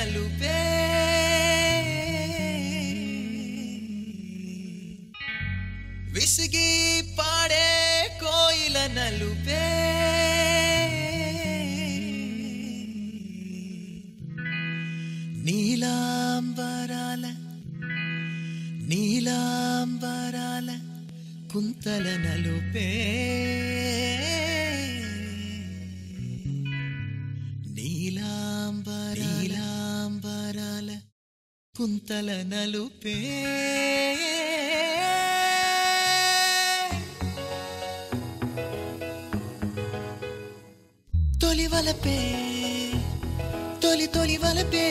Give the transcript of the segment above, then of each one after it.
నలుపే విసిగి పాడే కోయిల నలుపే నీలాంబరాల నీలాంబరాల కుంతల నలుపే నీలాంబరాల కుంతల నలుపే తొలి వలపే తొలి తొలి వలపే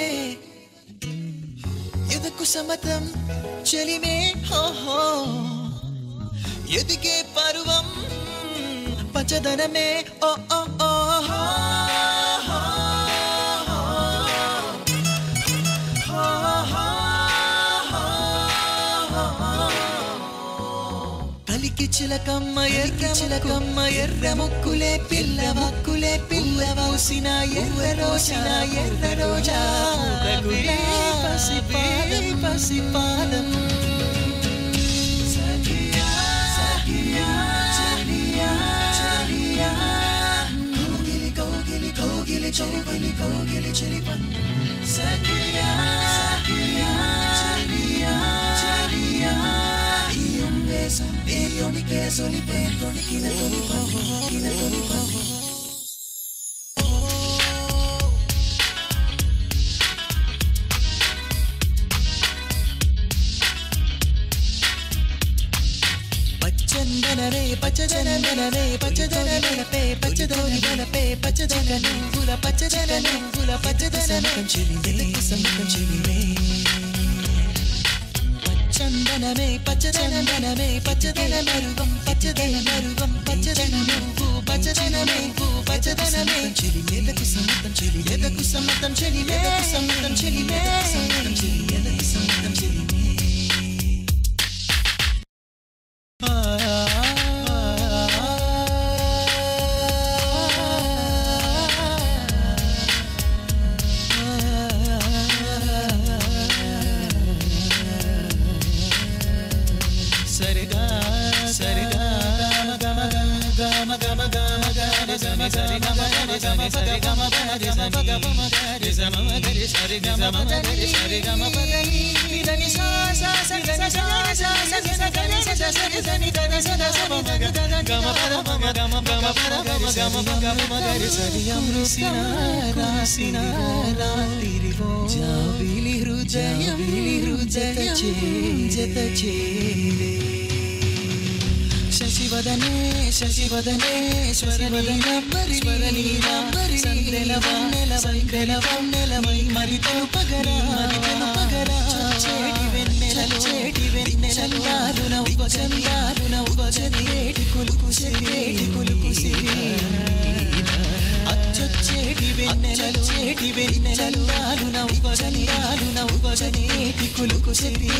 ఎదకు సమతం చెలిమే హోహో ఎదిగే పరువం పచ్చదనమే ఓ ఓ ఓ కలికి చిలకమ్మ ఎర్ర ముక్కులే పిల్ల పూసిన ఎర్ర రోజా పసి పాదం కౌగిలి చెలిపన్ సఖియా పచ్చదనపే పచ్చదన నువ్వుల పచ్చదనం చెలిమే పచ్చదన మరువం పచ్చదన నువ్వు పచ్చదనమే చెలిమేలకు సమ్మతం చెలిమే శశివదనే స్వరనీలాంబరి సందెలవన్నెలమై మరితను పగరా చేటి వెన్నెలలు నవ్వచనేటి కులుకు సిరి అచ్చొచ్చేటి వెన్నెలలు నవ్వచనేటి కులుకు సిరి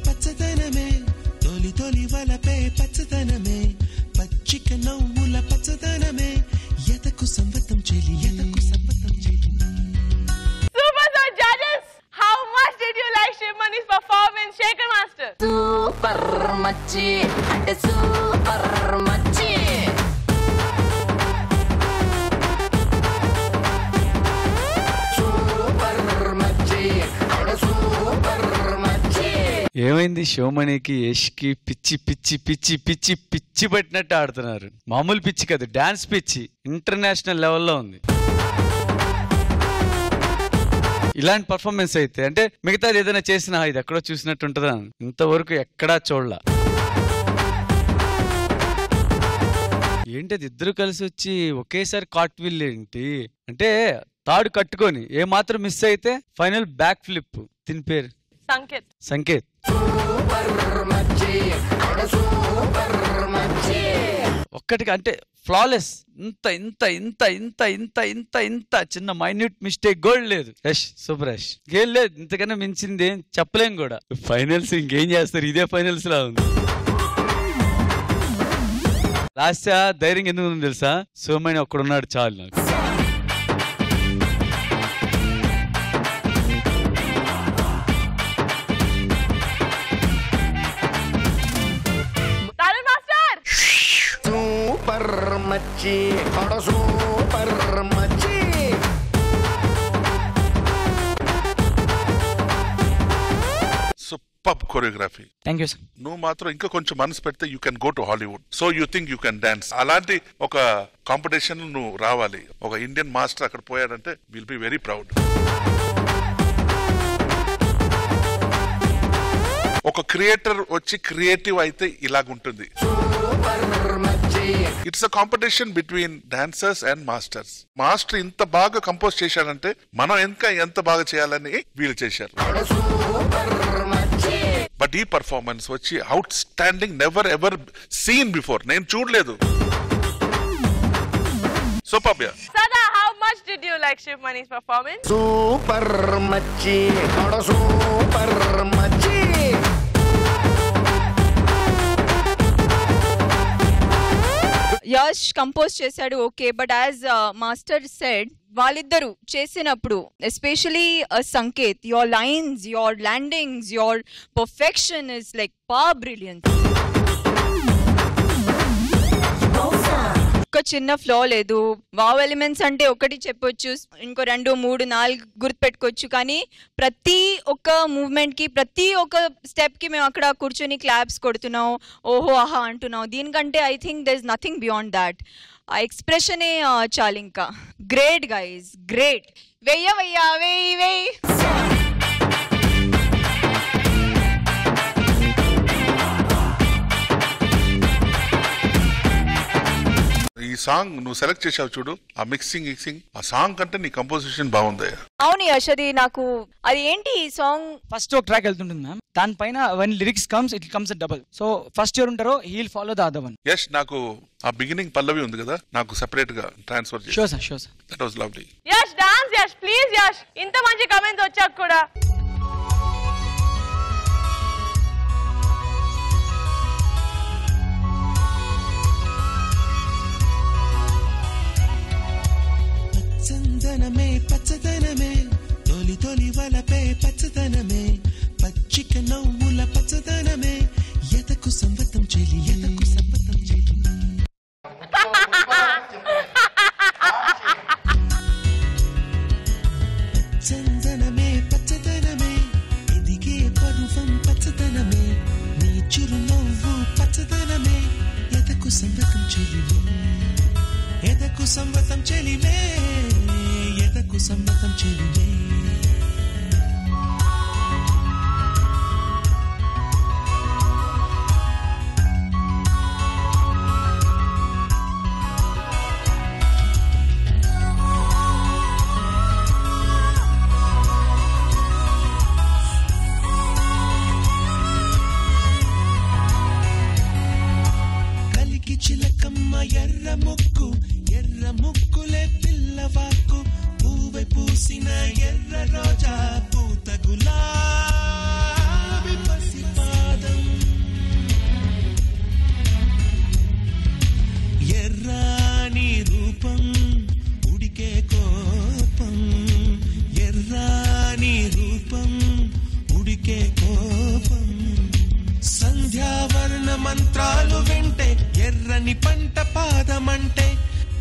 పచ్చదనమే తొలి తొలి వలపే పచ్చదనమే పచ్చిక నవ్వుల పచ్చదనమే ఎదకు సంవతం చెలి Super judges, how much did you like Shiv Mani's performance, Shaker Master? Super machi ante super machi ఏమైంది శివమణికి యష్కి పిచ్చి పిచ్చి పిచ్చి పిచ్చి పిచ్చి పట్టినట్టు ఆడుతున్నారు. మామూలు పిచ్చి కాదు, డాన్స్ పిచ్చి ఇంటర్నేషనల్ లెవెల్లో ఉంది. ఇలాంటి పర్ఫార్మెన్స్ అయితే అంటే మిగతాది ఏదైనా చేసినా ఇది ఎక్కడో చూసినట్టు ఉంటుందా, ఇంతవరకు ఎక్కడా చూడలా. ఏంటి అది ఇద్దరు కలిసి వచ్చి ఒకేసారి కార్ట్విల్ ఏంటి అంటే తాడు కట్టుకొని ఏ మాత్రం మిస్ అయితే ఫైనల్ బ్యాక్ ఫ్లిప్. దీని పేరు సంకేత్. ఒక్కటిగా అంటే ఫ్లాలెస్. ఇంత ఇంత ఇంత ఇంత ఇంత ఇంత ఇంత చిన్న మైన్యూట్ మిస్టేక్ కూడా లేదు. యష్ సూపర్ యష్. ఏం లేదు ఇంతకన్నా మించింది ఏం చెప్పలేం కూడా. ఫైనల్స్ ఇంకేం చేస్తారు, ఇదే ఫైనల్స్ లా ఉంది. లాస్ట్ ధైర్యం ఎందుకు ఉంది తెలుసా, సోమని ఒక్కడున్నాడు చాలు నాకు. మచ్చి సూపర్ మచ్చి. Super choreography. Thank you sir. నువ్వు మాత్రం ఇంకా కొంచెం మనసు పెడితే you can go to Hollywood. So you think you can dance. అలాంటి ఒక కాంపిటీషన్ నువ్వు రావాలి. ఒక ఇండియన్ మాస్టర్ అక్కడ పోయాడంటే విల్ బి వెరీ ప్రౌడ్. ఒక క్రియేటర్ వచ్చి క్రియేటివ్ అయితే ఇలాగుంటుంది. It's a competition between dancers and masters. Master ఇంత బాగా కంపోజ్ చేశాడంటే మనం ఎంత బాగా చేయాలని వీళ్ళు చేశారు. బట్ ఈ పర్ఫార్మెన్స్ వచ్చి out standing, never ever seen before. నేను చూడలేదు. Super. Sada, how much did you like Shiv Mani's performance? Super machi, super machi. Yash compose చేశాడు okay, but as master said వాళ్ళిద్దరూ చేసినప్పుడు especially Sanket, your lines, your landings, your perfection is like brilliance. ఒక్క చిన్న flow లేదు. Wow elements అంటే ఒకటి చెప్పొచ్చు, ఇంకో 2, 3, 4 గుర్తుపెట్టుకోవచ్చు, కానీ ప్రతి ఒక్క మూవ్మెంట్ కి, ప్రతి ఒక్క స్టెప్ కి మేము అక్కడ కూర్చొని క్లాప్స్ కొడుతున్నాం, ఓహో ఆహా అంటున్నాం. దీనికంటే I think there is nothing beyond that. ఆ ఎక్స్ప్రెషనే చాలు. ఇంకా గ్రేట్ గైస్, గ్రేట్. వెయ్యి ఈ సాంగ్ నువ్వు సెలెక్ట్ చేసావు చూడు, ఆ మిక్సింగ్ ఆ సాంగ్ కంటే నీ కంపోజిషన్ బాగుంది. అవును యష్, అది నాకు అది ఏంటి ఈ సాంగ్ ఫస్ట్ ఒక ట్రాక్ వెళ్తుంటుంది మ్యామ్, దానిపైన one lyrics comes it comes double. So first ఎవరు ఉంటారో he'll follow the other one. Yes నాకు ఆ బిగినింగ్ పల్లవి ఉంది కదా, నాకు సెపరేట్ గా ట్రాన్స్ఫర్ చేయి. Sure sir. That was lovely. Yash dance, Yash please Yash. ఇంత మంచి కమెంట్స్ వచ్చాక కూడా చందనమే పచ్చదనమే, తొలి తొలి వలపే పచ్చదనమే, పచ్చిక నవ్వుల పచ్చదనమే, ఎతకు సంవతం చెలి, ఎతకు సంవతం చెలి. చందనమే పచ్చదనమే, ఎదిగే పరువం పచ్చదనమే, నీ చిరునవ్వు పచ్చదనమే, ఎతకు సంవతం చెలివే, ఎదకు సంవతం చెలివే, ఎదకు సంవతం చెలివే. కలికి చిలకమ్మ ఎర్ర ముక్కు, ఎర్ర ముక్కులే పిల్లవాకు, పూవె పూసిన ఎర్ర రోజా, పూత గులాబీ పసిపాదం, ఎర్రాని రూపం, ఉడికే కోపం, ఎర్రాని రూపం, ఉడికే కోపం, సంధ్యావర్ణ మంత్రాలు వింటే, ఎర్రని పంట పాదమంటే,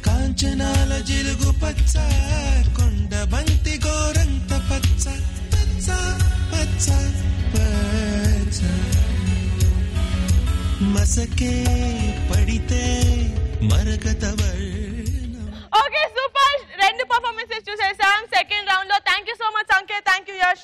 కాంచనాల జిలుగు పచ్చ, కొండ బంతి గోరంత పచ్చ, పచ్చ పచ్చ పచ్చ, మసకే పడితే మరకత